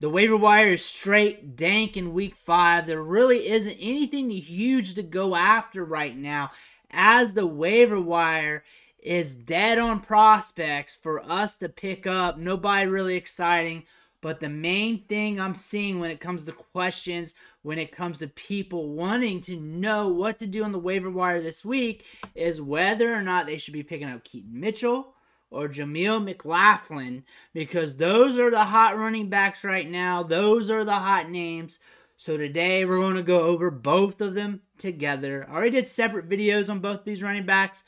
The waiver wire is straight dank in week 5. There really isn't anything huge to go after right now, as the waiver wire is dead on prospects for us to pick up. Nobody really exciting. But the main thing I'm seeing when it comes to questions, when it comes to people wanting to know what to do on the waiver wire this week, is whether or not they should be picking up Keaton Mitchell or Jameel McLaughlin, because those are the hot running backs right now. Those are the hot names. So today we're going to go over both of them together. I already did separate videos on both these running backs,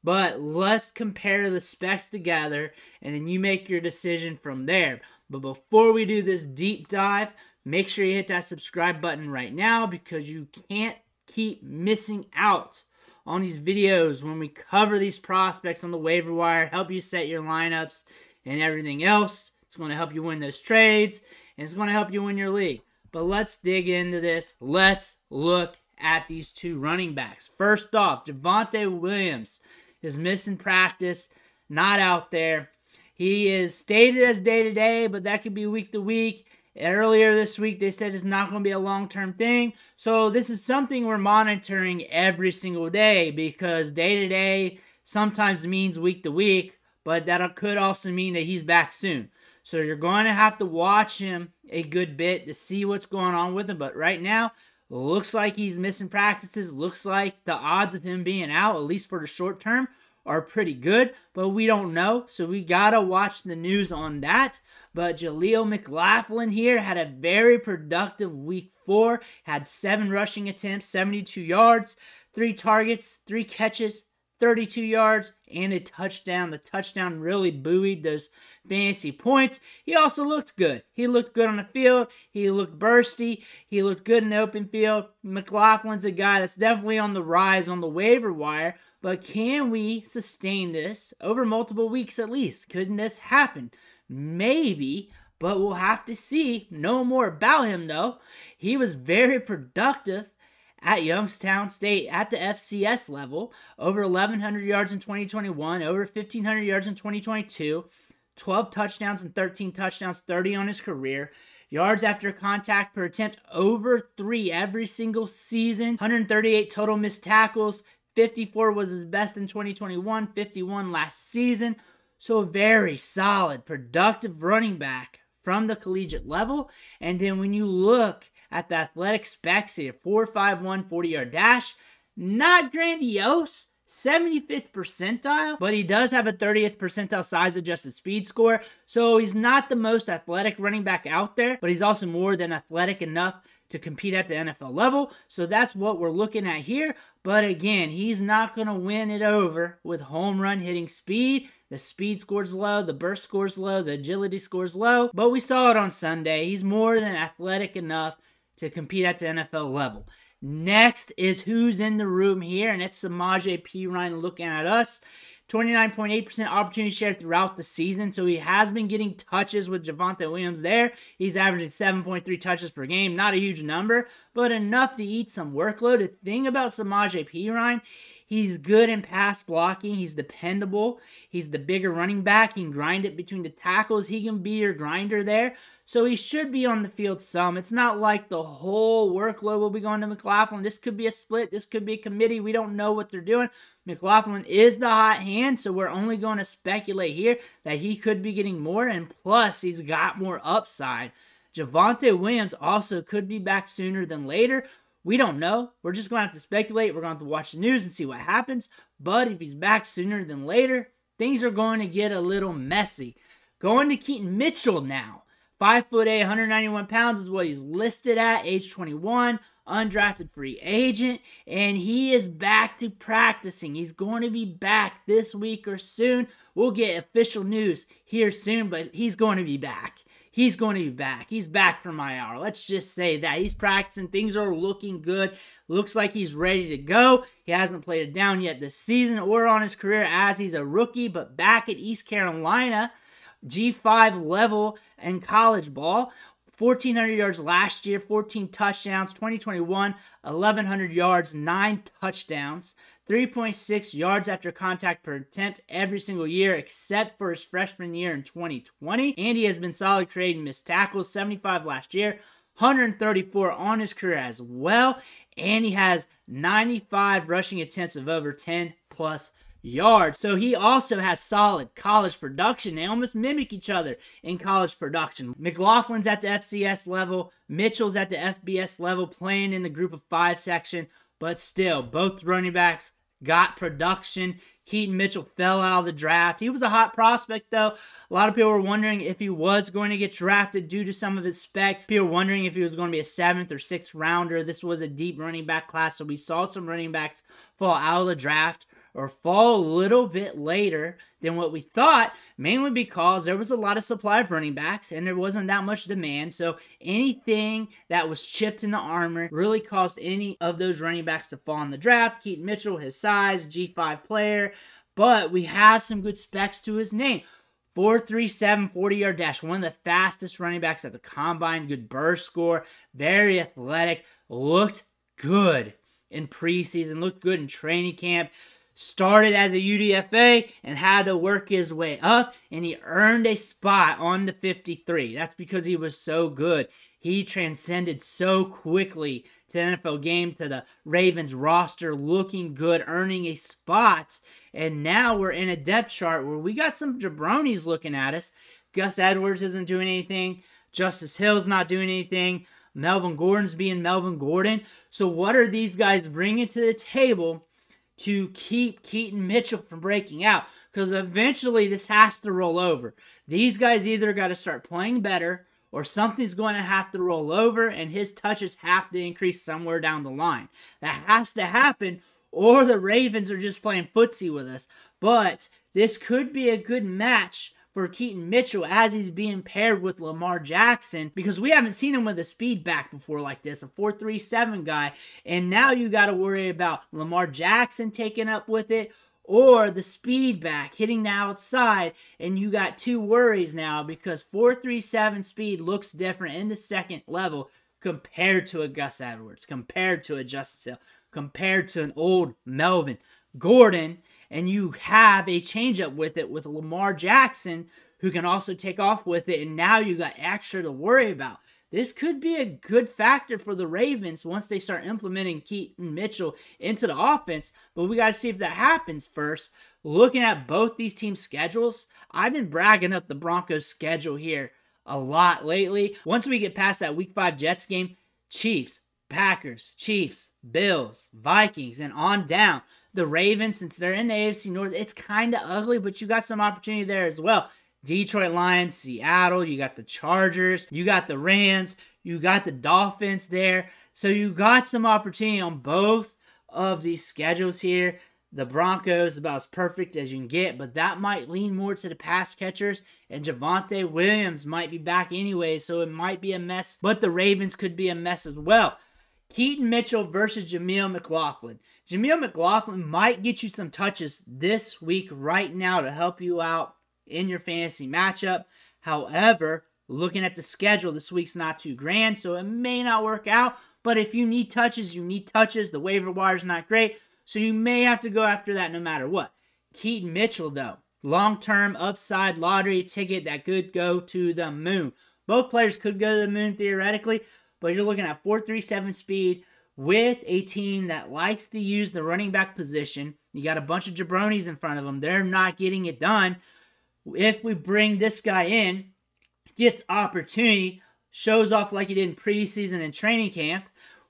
but let's compare the specs together, and then you make your decision from there. But before we do this deep dive, make sure you hit that subscribe button right now, because you can't keep missing out on these videos when we cover these prospects on the waiver wire, help you set your lineups and everything else. It's going to help you win those trades, and it's going to help you win your league. But let's dig into this. Let's look at these two running backs. First off, Javonte Williams is missing practice, not out there. He is stated as day-to-day, but that could be week-to-week. Earlier this week, they said it's not going to be a long-term thing. So this is something we're monitoring every single day, because day-to-day sometimes means week-to-week, but that could also mean that he's back soon. So you're going to have to watch him a good bit to see what's going on with him. But right now, looks like he's missing practices. Looks like the odds of him being out, at least for the short term, are pretty good, but we don't know, so we gotta watch the news on that. But Jaleel McLaughlin here had a very productive week 4, had 7 rushing attempts, 72 yards, 3 targets, 3 catches, 32 yards, and a touchdown. The touchdown really buoyed those fantasy points. He also looked good. He looked good on the field. He looked bursty. He looked good in the open field. McLaughlin's a guy that's definitely on the rise on the waiver wire. But can we sustain this over multiple weeks at least? Couldn't this happen? Maybe, but we'll have to see. Know more about him, though. He was very productive at Youngstown State at the FCS level. Over 1,100 yards in 2021, over 1,500 yards in 2022, 12 touchdowns and 13 touchdowns, 30 on his career. Yards after contact per attempt, over 3 every single season. 138 total missed tackles. 54 was his best in 2021, 51 last season. So a very solid, productive running back from the collegiate level. And then when you look at the athletic specs here, 4.51 40-yard dash, not grandiose, 75th percentile, but he does have a 30th percentile size-adjusted speed score. So he's not the most athletic running back out there, but he's also more than athletic enough to compete at the NFL level. So that's what we're looking at here. But again, he's not going to win it over with home run hitting speed. The speed score's low, the burst score's low, the agility score's low. But we saw it on Sunday. He's more than athletic enough to compete at the NFL level. Next is who's in the room here, and it's Samaje Perine looking at us. 29.8% opportunity share throughout the season, so he has been getting touches with Javonte Williams there. He's averaging 7.3 touches per game. Not a huge number, but enough to eat some workload. The thing about Samaje Perine, he's good in pass blocking. He's dependable. He's the bigger running back. He can grind it between the tackles. He can be your grinder there. So he should be on the field some. It's not like the whole workload will be going to McLaughlin. This could be a split. This could be a committee. We don't know what they're doing. McLaughlin is the hot hand, so we're only going to speculate here that he could be getting more, and plus he's got more upside. Javonte Williams also could be back sooner than later. We don't know. We're just going to have to speculate. We're going to have to watch the news and see what happens. But if he's back sooner than later, things are going to get a little messy. Going to Keaton Mitchell now. 5'8", 191 pounds is what he's listed at, age 21, undrafted free agent, and he is back to practicing. He's going to be back this week or soon. We'll get official news here soon, but he's going to be back. He's going to be back. He's back from IR. Let's just say that. He's practicing. Things are looking good. Looks like he's ready to go. He hasn't played it down yet this season or on his career as he's a rookie, but back at East Carolina, G5 level in college ball. 1,400 yards last year, 14 touchdowns. 2021, 1,100 yards, 9 touchdowns. 3.6 yards after contact per attempt every single year except for his freshman year in 2020. And he has been solid creating missed tackles, 75 last year, 134 on his career as well. And he has 95 rushing attempts of over 10 plus yards. So he also has solid college production. They almost mimic each other in college production. McLaughlin's at the FCS level. Mitchell's at the FBS level, playing in the group of 5 section. But still, both running backs got production. Keaton Mitchell fell out of the draft. He was a hot prospect, though. A lot of people were wondering if he was going to get drafted due to some of his specs. People were wondering if he was going to be a 7th or 6th rounder. This was a deep running back class, so we saw some running backs fall out of the draft or fall a little bit later than what we thought, mainly because there was a lot of supply of running backs and there wasn't that much demand. So anything that was chipped in the armor really caused any of those running backs to fall in the draft. Keaton Mitchell, his size, G5 player, but we have some good specs to his name. 4.37 40-yard dash, one of the fastest running backs at the combine, good burst score, very athletic, looked good in preseason, looked good in training camp. Started as a UDFA and had to work his way up, and he earned a spot on the 53. That's because he was so good. He transcended so quickly to the NFL game, to the Ravens roster, looking good, earning a spot. And now we're in a depth chart where we got some jabronis looking at us. Gus Edwards isn't doing anything. Justice Hill's not doing anything. Melvin Gordon's being Melvin Gordon. So what are these guys bringing to the table to keep Keaton Mitchell from breaking out? Because eventually this has to roll over. These guys either got to start playing better or something's going to have to roll over and his touches have to increase somewhere down the line. That has to happen, or the Ravens are just playing footsie with us. But this could be a good match for Keaton Mitchell as he's being paired with Lamar Jackson, because we haven't seen him with a speed back before like this, a 4.37 guy, and now you got to worry about Lamar Jackson taking up with it or the speed back hitting the outside, and you got 2 worries now because 4.37 speed looks different in the second level compared to a Gus Edwards, compared to a Justice Hill, compared to an old Melvin Gordon. And you have a changeup with it with Lamar Jackson, who can also take off with it, and now you got extra to worry about. This could be a good factor for the Ravens once they start implementing Keaton Mitchell into the offense, but we got to see if that happens first. Looking at both these teams' schedules, I've been bragging up the Broncos' schedule here a lot lately. Once we get past that Week 5 Jets game, Chiefs, Packers, Chiefs, Bills, Vikings, and on down. The Ravens, since they're in the AFC North, it's kind of ugly, but you got some opportunity there as well. Detroit Lions, Seattle, you got the Chargers, you got the Rams, you got the Dolphins there. So you got some opportunity on both of these schedules here. The Broncos, about as perfect as you can get, but that might lean more to the pass catchers, and Javonte Williams might be back anyway, so it might be a mess, but the Ravens could be a mess as well. Keaton Mitchell versus Jameel McLaughlin. Jameel McLaughlin might get you some touches this week right now to help you out in your fantasy matchup. However, looking at the schedule, this week's not too grand, so it may not work out. But if you need touches, you need touches. The waiver wire's not great, so you may have to go after that no matter what. Keaton Mitchell, though, long-term upside lottery ticket that could go to the moon. Both players could go to the moon theoretically, but you're looking at 4.37 speed with a team that likes to use the running back position. You got a bunch of jabronis in front of them. They're not getting it done. If we bring this guy in, gets opportunity, shows off like he did in preseason and training camp,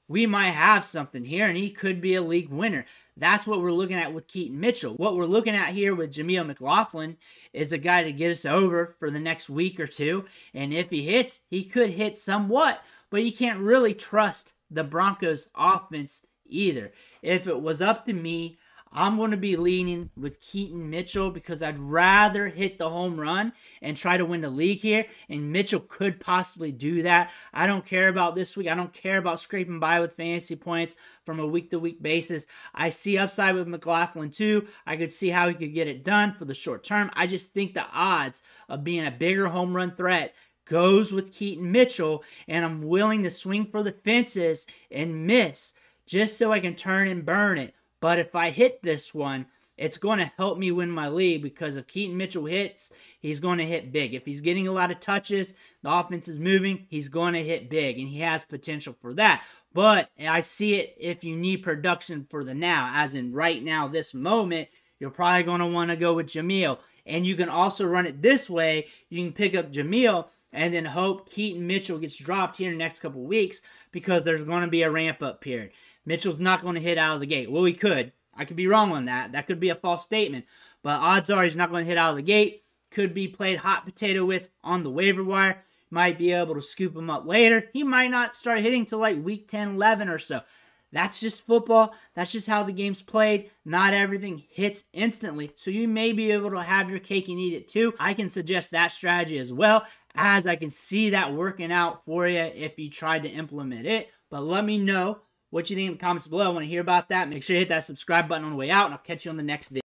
we might have something here, and he could be a league winner. That's what we're looking at with Keaton Mitchell. What we're looking at here with Jameel McLaughlin is a guy to get us over for the next week or two, and if he hits, he could hit somewhat, but you can't really trust the Broncos offense either. If it was up to me, I'm going to be leaning with Keaton Mitchell because I'd rather hit the home run and try to win the league here, and Mitchell could possibly do that. I don't care about this week. I don't care about scraping by with fantasy points from a week-to-week basis. I see upside with McLaughlin too. I could see how he could get it done for the short term. I just think the odds of being a bigger home run threat goes with Keaton Mitchell, and I'm willing to swing for the fences and miss just so I can turn and burn it. But if I hit this one, it's going to help me win my league, because if Keaton Mitchell hits, he's going to hit big. If he's getting a lot of touches, the offense is moving, he's going to hit big, and he has potential for that. But I see it if you need production for the now, as in right now, this moment, you're probably going to want to go with Jameel. And you can also run it this way. You can pick up Jameel and then hope Keaton Mitchell gets dropped here in the next couple of weeks, because there's going to be a ramp-up period. Mitchell's not going to hit out of the gate. Well, he could. I could be wrong on that. That could be a false statement. But odds are he's not going to hit out of the gate. Could be played hot potato with on the waiver wire. Might be able to scoop him up later. He might not start hitting till like week 10, 11 or so. That's just football. That's just how the game's played. Not everything hits instantly. So you may be able to have your cake and eat it too. I can suggest that strategy as well, as I can see that working out for you if you tried to implement it. But let me know what you think in the comments below. I want to hear about that. Make sure you hit that subscribe button on the way out, and I'll catch you on the next video.